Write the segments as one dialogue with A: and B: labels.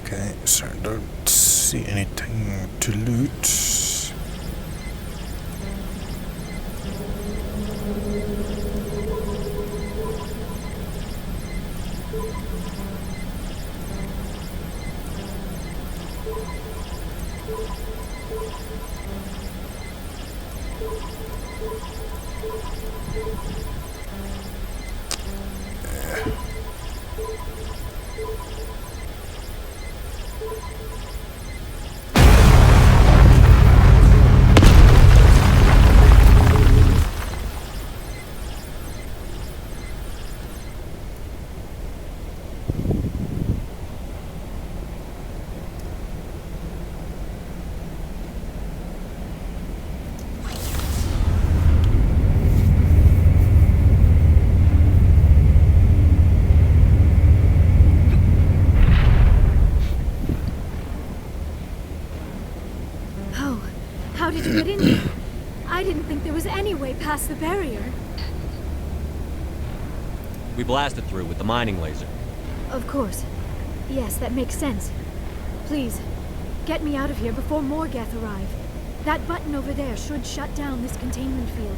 A: Okay, so I don't see anything to loot.
B: How did you get in here? I didn't think there was any way past the barrier.
C: We blasted through with the mining laser.
B: Of course. Yes, that makes sense. Please, get me out of here before more Geth arrive. That button over there should shut down this containment field.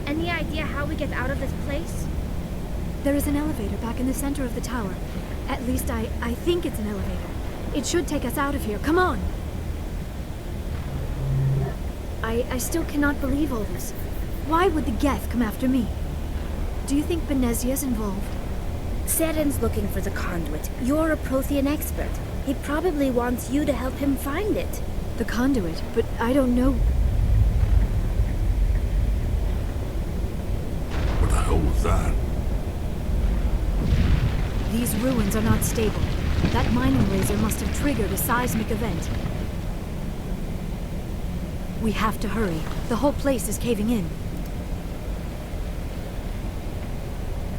D: Any idea how we get out of this place?
B: There is an elevator back in the center of the tower. At least I think it's an elevator. It should take us out of here. Come on! I still cannot believe all this. Why would the Geth come after me? Do you think Benezia's involved?
D: Saren's looking for the conduit. You're a Prothean expert. He probably wants you to help him find it.
B: The conduit? But I don't know...
E: What the hell was that?
B: These ruins are not stable. That mining laser must have triggered a seismic event. We have to hurry. The whole place is caving in.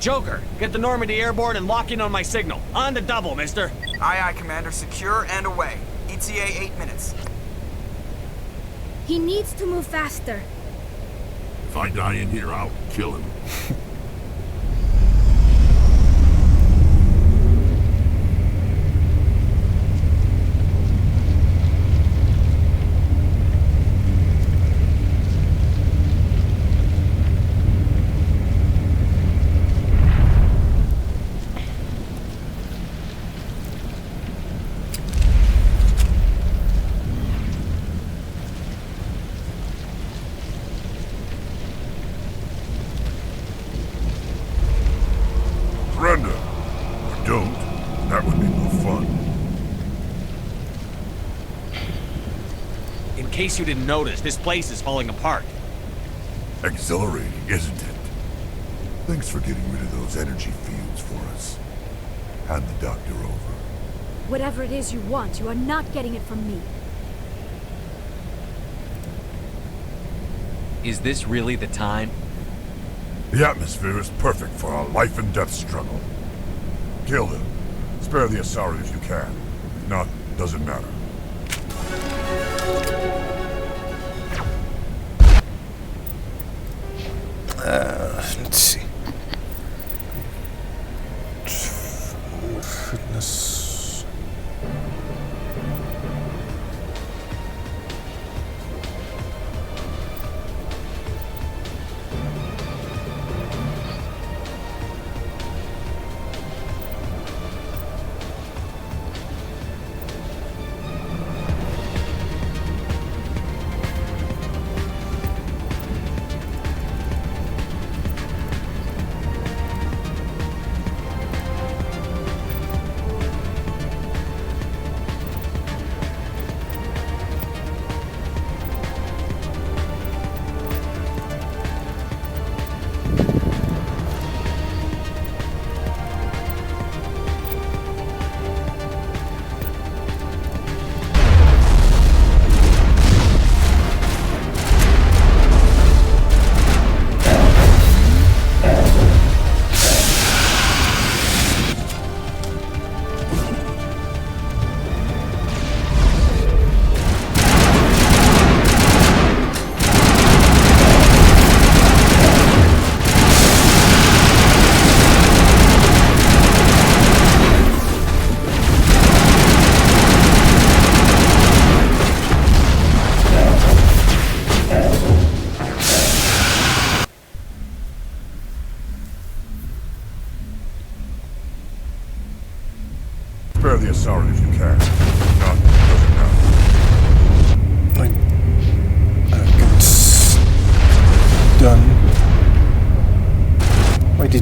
C: Joker, get the Normandy airborne and lock in on my signal. On the double, mister.
F: Aye, aye, Commander. Secure and away. ETA 8 minutes.
D: He needs to move faster.
E: If I die in here, I'll kill him. Surrender. Or don't. That would be no fun.
C: In case you didn't notice, this place is falling apart.
E: Exhilarating, isn't it? Thanks for getting rid of those energy fields for us. Hand the doctor over.
B: Whatever it is you want, you are not getting it from me.
C: Is this really the time?
E: The atmosphere is perfect for a life and death struggle. Kill him. Spare the Asari if you can. If not, doesn't matter.
A: Let's see. Fitness.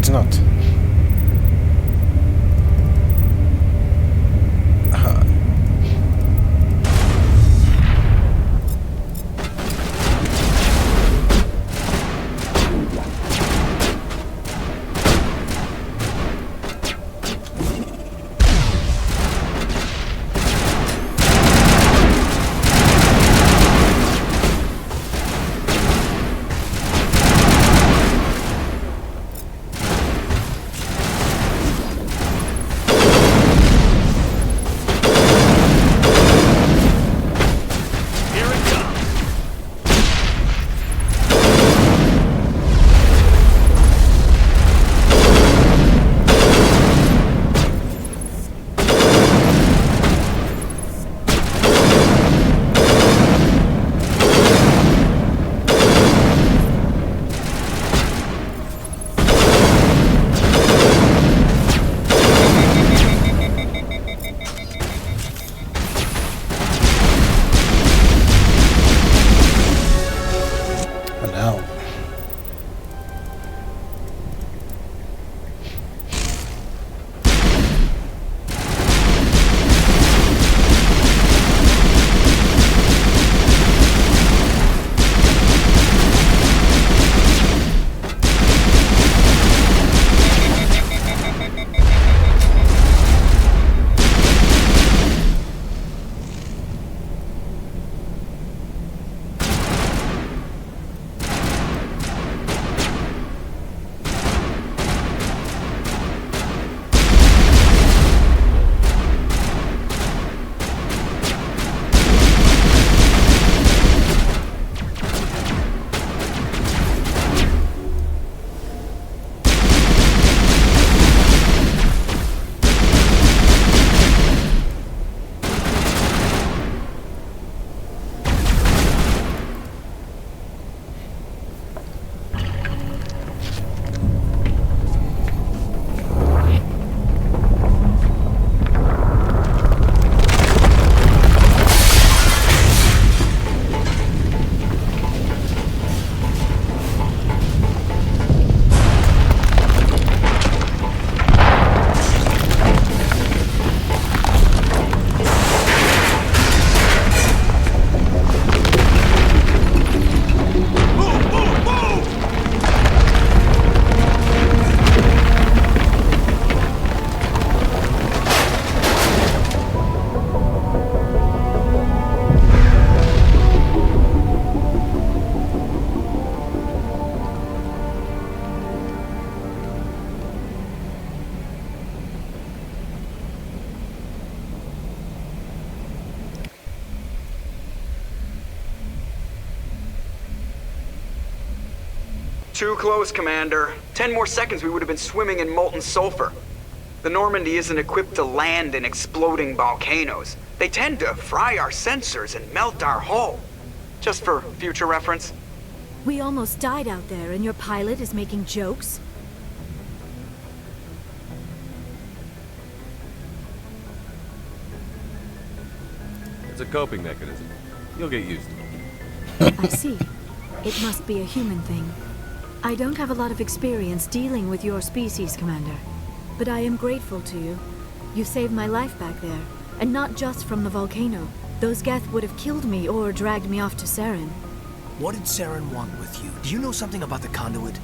A: it's not.
F: Too close, Commander. 10 more seconds we would have been swimming in molten sulfur. The Normandy isn't equipped to land in exploding volcanoes. They tend to fry our sensors and melt our hull. Just for future reference.
B: We almost died out there, and your pilot is making jokes?
C: It's a coping mechanism. You'll get used to it.
B: I see. It must be a human thing. I don't have a lot of experience dealing with your species, Commander. But I am grateful to you. You saved my life back there, and not just from the volcano. Those Geth would have killed me or dragged me off to Saren.
G: What did Saren want with you? Do you know something about the conduit?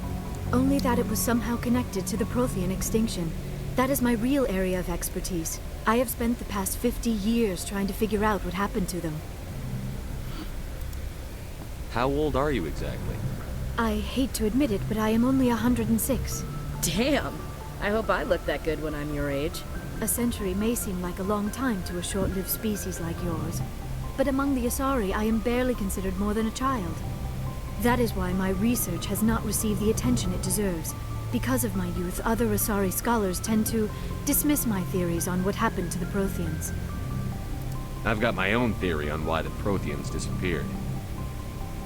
B: Only that it was somehow connected to the Prothean extinction. That is my real area of expertise. I have spent the past 50 years trying to figure out what happened to them.
C: How old are you exactly?
B: I hate to admit it, but I am only 106.
H: Damn! I hope I look that good when I'm your age.
B: A century may seem like a long time to a short-lived species like yours, but among the Asari, I am barely considered more than a child. That is why my research has not received the attention it deserves. Because of my youth, other Asari scholars tend to dismiss my theories on what happened to the Protheans.
C: I've got my own theory on why the Protheans disappeared.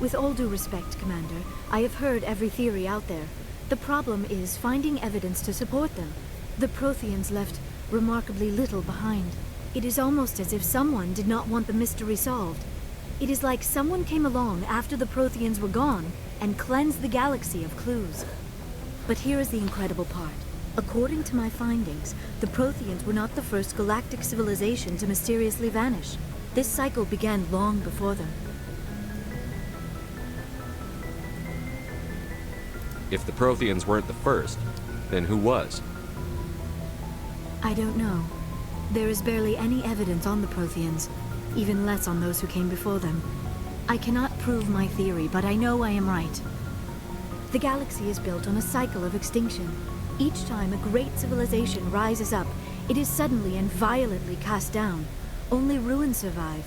B: With all due respect, Commander, I have heard every theory out there. The problem is finding evidence to support them. The Protheans left remarkably little behind. It is almost as if someone did not want the mystery solved. It is like someone came along after the Protheans were gone and cleansed the galaxy of clues. But here is the incredible part. According to my findings, the Protheans were not the first galactic civilization to mysteriously vanish. This cycle began long before them.
C: If the Protheans weren't the first, then who was?
B: I don't know. There is barely any evidence on the Protheans, even less on those who came before them. I cannot prove my theory, but I know I am right. The galaxy is built on a cycle of extinction. Each time a great civilization rises up, it is suddenly and violently cast down. Only ruins survive.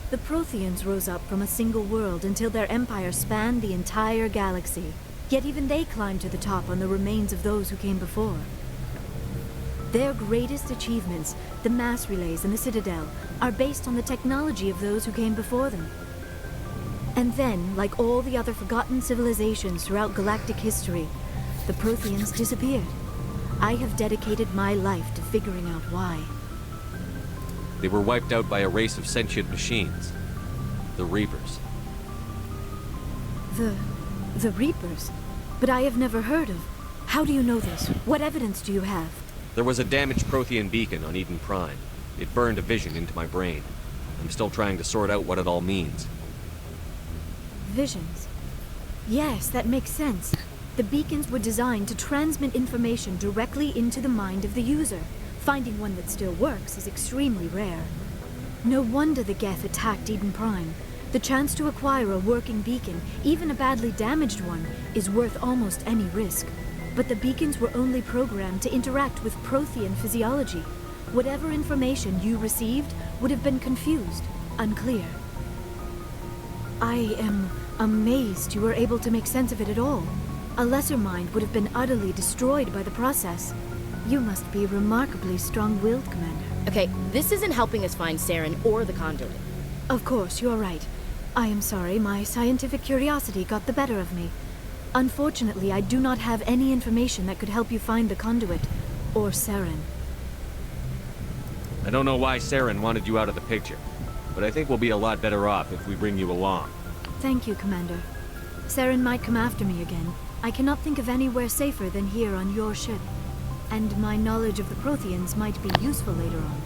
B: The Protheans rose up from a single world until their empire spanned the entire galaxy. Yet even they climbed to the top on the remains of those who came before. Their greatest achievements, the mass relays and the Citadel, are based on the technology of those who came before them. And then, like all the other forgotten civilizations throughout galactic history, the Protheans disappeared. I have dedicated my life to figuring out why.
C: They were wiped out by a race of sentient machines. The Reapers.
B: The Reapers? But I have never heard of. How do you know this? What evidence do you have?
C: There was a damaged Prothean beacon on Eden Prime. It burned a vision into my brain. I'm still trying to sort out what it all means.
B: Visions. Yes, that makes sense. The beacons were designed to transmit information directly into the mind of the user. Finding one that still works is extremely rare. No wonder the Geth attacked Eden Prime. The chance to acquire a working beacon, even a badly damaged one, is worth almost any risk. But the beacons were only programmed to interact with Prothean physiology. Whatever information you received would have been confused, unclear. I am amazed you were able to make sense of it at all. A lesser mind would have been utterly destroyed by the process. You must be remarkably strong-willed, Commander.
H: Okay, this isn't helping us find Saren or the conduit.
B: Of course, you're right. I am sorry, my scientific curiosity got the better of me. Unfortunately, I do not have any information that could help you find the conduit, or Saren.
C: I don't know why Saren wanted you out of the picture, but I think we'll be a lot better off if we bring you along.
B: Thank you, Commander. Saren might come after me again. I cannot think of anywhere safer than here on your ship. And my knowledge of the Protheans might be useful later on.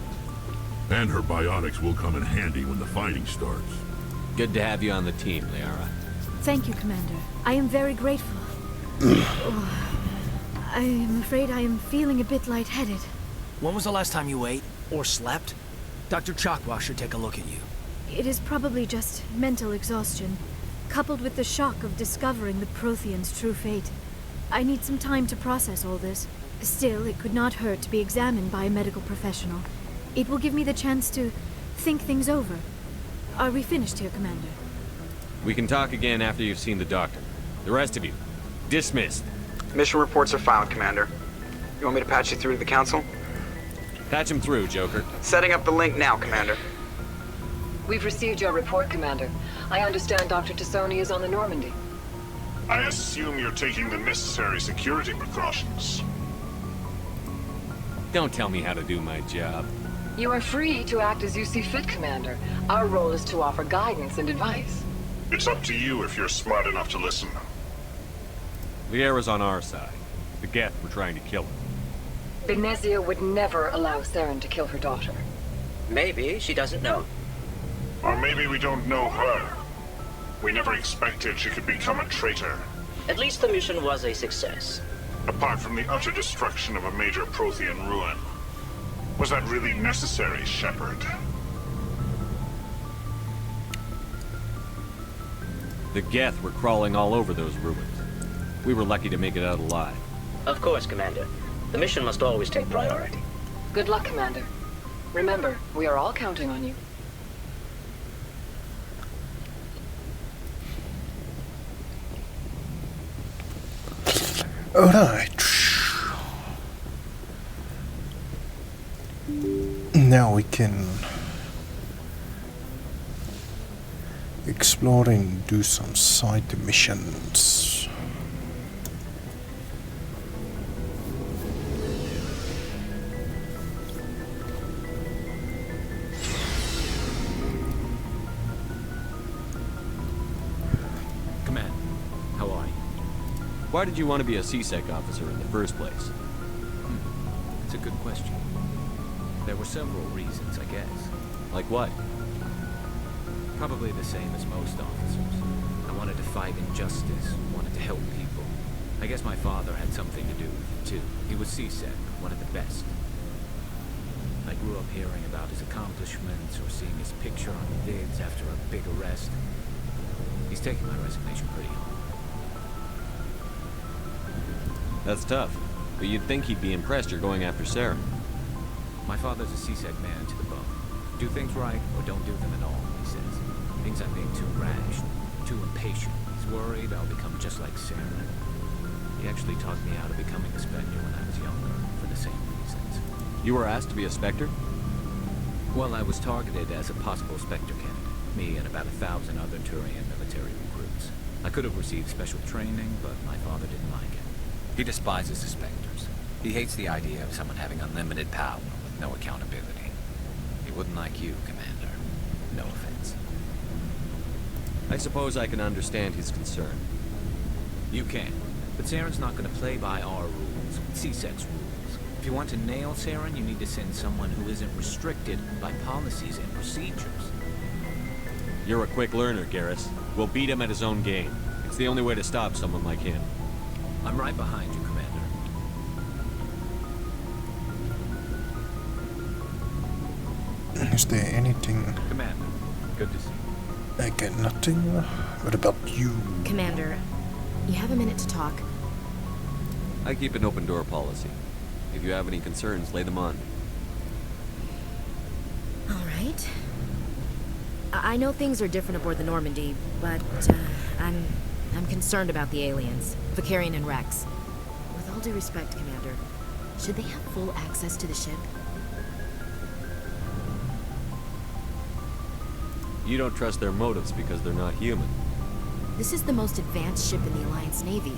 E: And her bionics will come in handy when the fighting starts.
C: Good to have you on the team, Liara.
B: Thank you, Commander. I am very grateful. Oh, I am afraid I am feeling a bit lightheaded.
G: When was the last time you ate? Or slept? Dr. Chakwa should take a look at you.
B: It is probably just mental exhaustion, coupled with the shock of discovering the Protheans' true fate. I need some time to process all this. Still, it could not hurt to be examined by a medical professional. It will give me the chance to think things over. Are we finished here, Commander?
C: We can talk again after you've seen the doctor. The rest of you, dismissed.
F: Mission reports are filed, Commander. You want me to patch you through to the Council?
C: Patch him through, Joker.
F: Setting up the link now, Commander.
I: We've received your report, Commander. I understand Dr. Tassoni is on the Normandy.
E: I assume you're taking the necessary security precautions.
C: Don't tell me how to do my job.
I: You are free to act as you see fit, Commander. Our role is to offer guidance and advice.
E: It's up to you if you're smart enough to listen.
C: Liara's on our side. The Geth were trying to kill her.
I: Benezia would never allow Saren to kill her daughter.
J: Maybe she doesn't know.
E: Or maybe we don't know her. We never expected she could become a traitor.
J: At least the mission was a success.
E: Apart from the utter destruction of a major Prothean ruin. Was that really necessary, Shepard?
C: The Geth were crawling all over those ruins. We were lucky to make it out alive.
J: Of course, Commander. The mission must always take priority.
I: Good luck, Commander. Remember, we are all counting on you.
A: Alright. Now we can explore and do some side missions.
C: Command, how are you? Why did you want to be a C-Sec officer in the first place?
K: It's a good question. There were several reasons, I guess.
C: Like what?
K: Probably the same as most officers. I wanted to fight injustice, wanted to help people. I guess my father had something to do with it, too. He was C-Sec, one of the best. I grew up hearing about his accomplishments or seeing his picture on the vids after a big arrest. He's taking my resignation pretty hard.
C: That's tough. But you'd think he'd be impressed you're going after Saren.
K: My father's a C-Sec man to the bone. Do things right or don't do them at all, he says. Thinks I'm being too rash, too impatient. He's worried I'll become just like Saren. He actually talked me out of becoming a Spectre when I was younger, for the same reasons.
C: You were asked to be a Spectre?
K: Well, I was targeted as a possible Spectre candidate. Me and about 1,000 other Turian military recruits. I could have received special training, but my father didn't like it. He despises the Spectres. He hates the idea of someone having unlimited power with no accountability. He wouldn't like you, Commander. No offense.
C: I suppose I can understand his concern.
K: You can. But Saren's not going to play by our rules, C-Sec's rules. If you want to nail Saren, you need to send someone who isn't restricted by policies and procedures.
C: You're a quick learner, Garrus. We'll beat him at his own game. It's the only way to stop someone like him.
K: I'm right behind you, Commander.
A: Is there anything?
K: Commander, good to see you.
A: I get nothing. What about you?
H: Commander, you have a minute to talk.
C: I keep an open door policy. If you have any concerns, lay them on.
H: All right. I know things are different aboard the Normandy, but I'm concerned about the aliens, Vicarian and Rex. With all due respect, Commander, should they have full access to the ship?
C: You don't trust their motives because they're not human.
H: This is the most advanced ship in the Alliance Navy.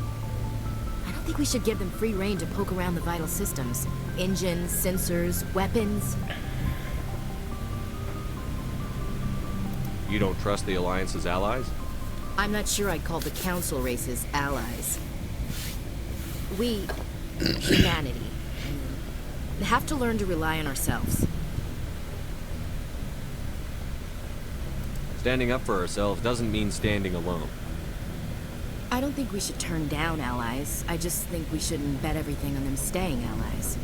H: I don't think we should give them free rein to poke around the vital systems. Engines, sensors, weapons.
C: You don't trust the Alliance's allies?
H: I'm not sure I'd call the Council races allies. We, humanity, have to learn to rely on ourselves.
C: Standing up for ourselves doesn't mean standing alone.
H: I don't think we should turn down allies. I just think we shouldn't bet everything on them staying allies.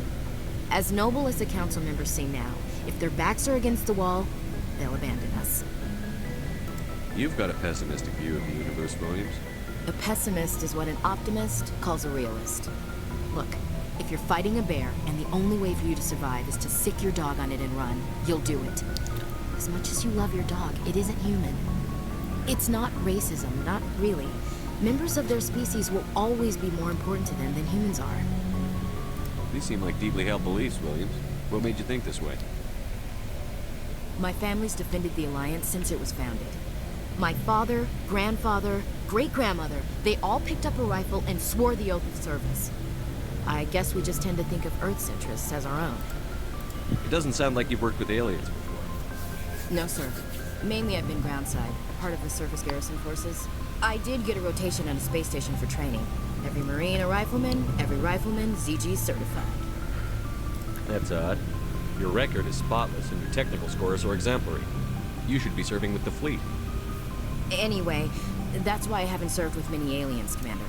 H: As noble as the Council members seem now, if their backs are against the wall, they'll abandon us.
C: You've got a pessimistic view of the universe, Williams.
H: A pessimist is what an optimist calls a realist. Look, if you're fighting a bear and the only way for you to survive is to sick your dog on it and run, you'll do it. As much as you love your dog, it isn't human. It's not racism, not really. Members of their species will always be more important to them than humans are.
C: These seem like deeply held beliefs, Williams. What made you think this way?
H: My family's defended the Alliance since it was founded. My father, grandfather, great-grandmother, they all picked up a rifle and swore the oath of service. I guess we just tend to think of Earth's interests as our own.
C: It doesn't sound like you've worked with aliens before.
H: No, sir. Mainly I've been groundside, part of the surface garrison forces. I did get a rotation on a space station for training. Every Marine a rifleman, every rifleman ZG certified.
C: That's odd. Your record is spotless and your technical scores are exemplary. You should be serving with the fleet.
H: Anyway, that's why I haven't served with many aliens, Commander.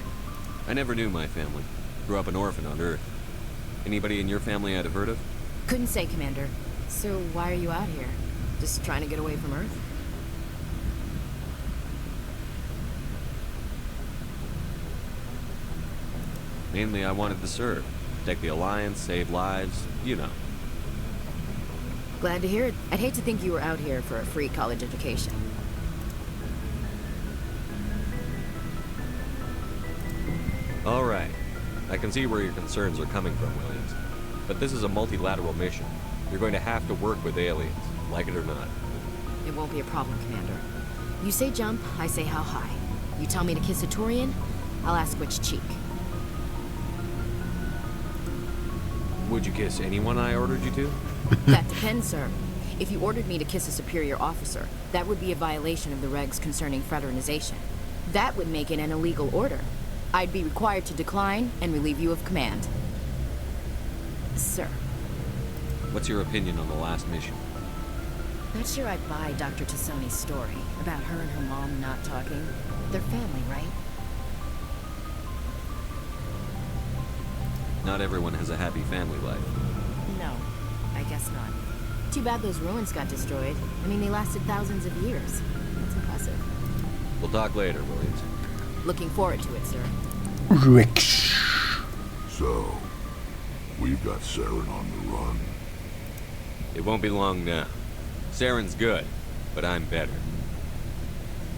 C: I never knew my family. Grew up an orphan on Earth. Anybody in your family I'd have heard of?
H: Couldn't say, Commander. So why are you out here? Just trying to get away from Earth?
C: Mainly I wanted to serve. Protect the Alliance, save lives, you know.
H: Glad to hear it. I'd hate to think you were out here for a free college education.
C: All right. I can see where your concerns are coming from, Williams. But this is a multilateral mission. You're going to have to work with aliens, like it or not.
H: It won't be a problem, Commander. You say jump, I say how high. You tell me to kiss a Turian, I'll ask which cheek.
C: Would you kiss anyone I ordered you to?
H: That depends, sir. If you ordered me to kiss a superior officer, that would be a violation of the regs concerning fraternization. That would make it an illegal order. I'd be required to decline and relieve you of command. Sir.
C: What's your opinion on the last mission?
H: Not sure I buy Dr. Tassoni's story about her and her mom not talking. They're family, right?
C: Not everyone has a happy family life.
H: No, I guess not. Too bad those ruins got destroyed. I mean, they lasted thousands of years. That's impressive.
C: We'll talk later, Williams.
H: Looking forward to it, sir.
A: Rich.
E: So, we've got Saren on the run.
C: It won't be long now. Saren's good, but I'm better.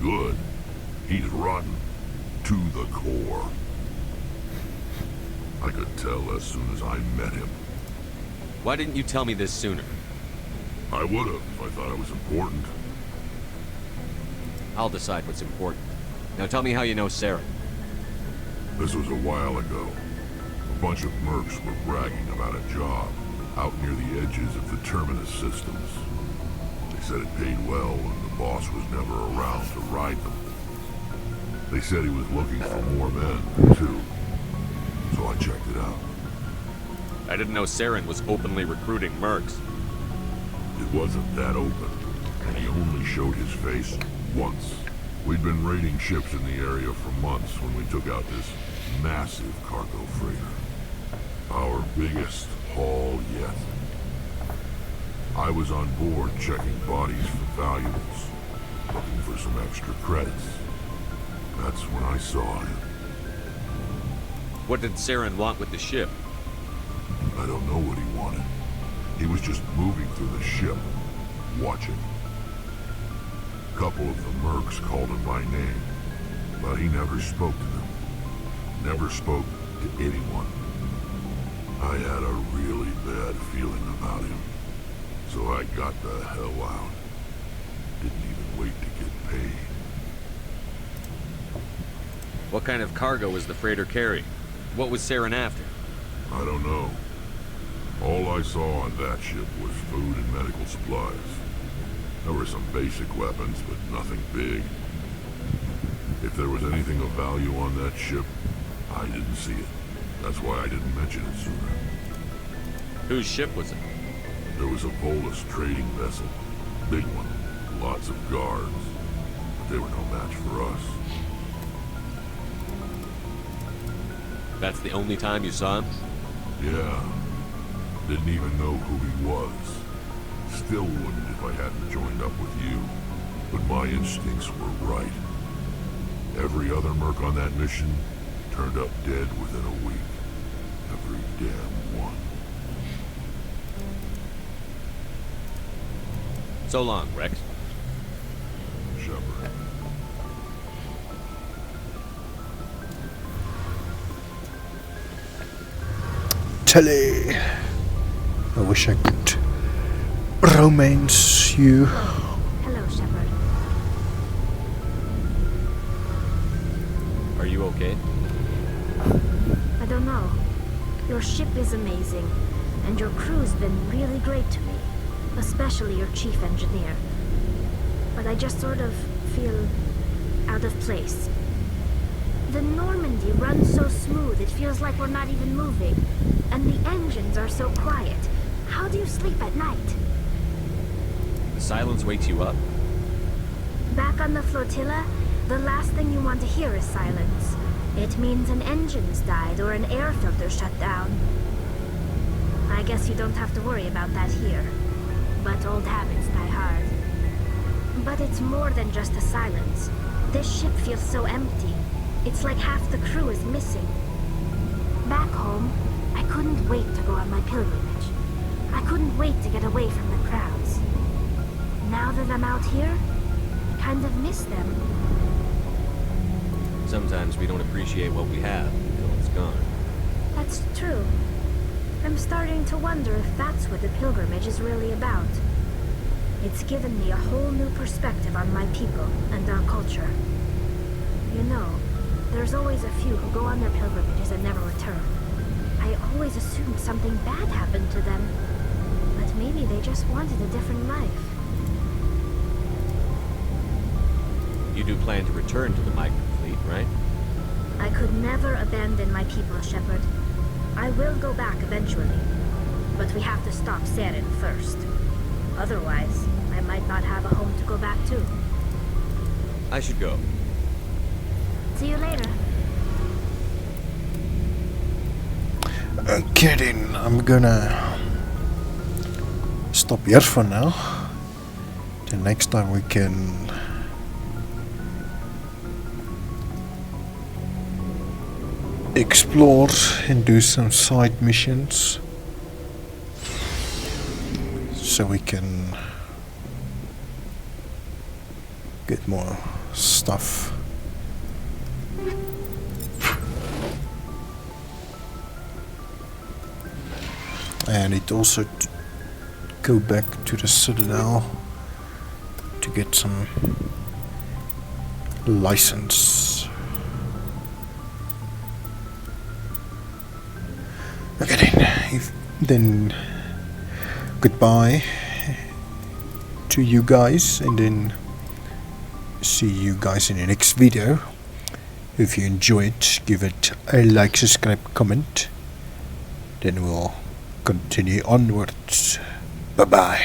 E: Good. He's rotten. To the core. I could tell as soon as I met him.
C: Why didn't you tell me this sooner?
E: I would've if I thought it was important.
C: I'll decide what's important. Now tell me how you know Saren.
E: This was a while ago. A bunch of mercs were bragging about a job out near the edges of the Terminus systems. They said it paid well and the boss was never around to ride them. They said he was looking for more men, too. So I checked it out.
C: I didn't know Saren was openly recruiting mercs.
E: It wasn't that open, and he only showed his face once. We'd been raiding ships in the area for months when we took out this massive cargo freighter. Our biggest haul yet. I was on board checking bodies for valuables, looking for some extra credits. That's when I saw him.
C: What did Saren want with the ship?
E: I don't know what he wanted. He was just moving through the ship, watching. A couple of the mercs called him by name, but he never spoke to them. Never spoke to anyone. I had a really bad feeling about him, so I got the hell out. Didn't even wait to get paid.
C: What kind of cargo was the freighter carrying? What was Saren after?
E: I don't know. All I saw on that ship was food and medical supplies. There were some basic weapons, but nothing big. If there was anything of value on that ship, I didn't see it. That's why I didn't mention it sooner.
C: Whose ship was it?
E: There was a Volus trading vessel. Big one. Lots of guards. But they were no match for us.
C: That's the only time you saw him?
E: Yeah. Didn't even know who he was. Still wouldn't if I hadn't joined up with you. But my instincts were right. Every other merc on that mission turned up dead within a week. Every damn one.
C: So long, Rex.
E: Shepard.
A: Telly. I wish I could romance you.
B: Hello, Shepard.
C: Are you okay?
B: I don't know. Your ship is amazing, and your crew's been really great to me, especially your chief engineer. But I just sort of feel out of place. The Normandy runs so smooth, it feels like we're not even moving. And the engines are so quiet. How do you sleep at night?
C: The silence wakes you up?
B: Back on the flotilla, the last thing you want to hear is silence. It means an engine's died or an air filter shut down. I guess you don't have to worry about that here. But old habits die hard. But it's more than just the silence. This ship feels so empty. It's like half the crew is missing. Back home, I couldn't wait to go on my pilgrimage. I couldn't wait to get away from the crowds. Now that I'm out here, I kind of miss them.
C: Sometimes we don't appreciate what we have until it's gone.
B: That's true. I'm starting to wonder if that's what the pilgrimage is really about. It's given me a whole new perspective on my people and our culture. You know, there's always a few who go on their pilgrimages and never return. I always assumed something bad happened to them. But maybe they just wanted a different life.
C: You do plan to return to the migrant fleet, right?
D: I could never abandon my people, Shepard. I will go back eventually, but we have to stop Saren first. Otherwise, I might not have a home to go back to.
C: I should go.
D: See you later.
A: Okay then, I'm gonna stop here for now. The next time we can explore and do some side missions, so we can get more stuff. And it also go back to the Citadel to get some license. Okay then, goodbye to you guys, and then see you guys in the next video. If you enjoyed, give it a like, subscribe, comment. Then we'll continue onwards. Bye bye.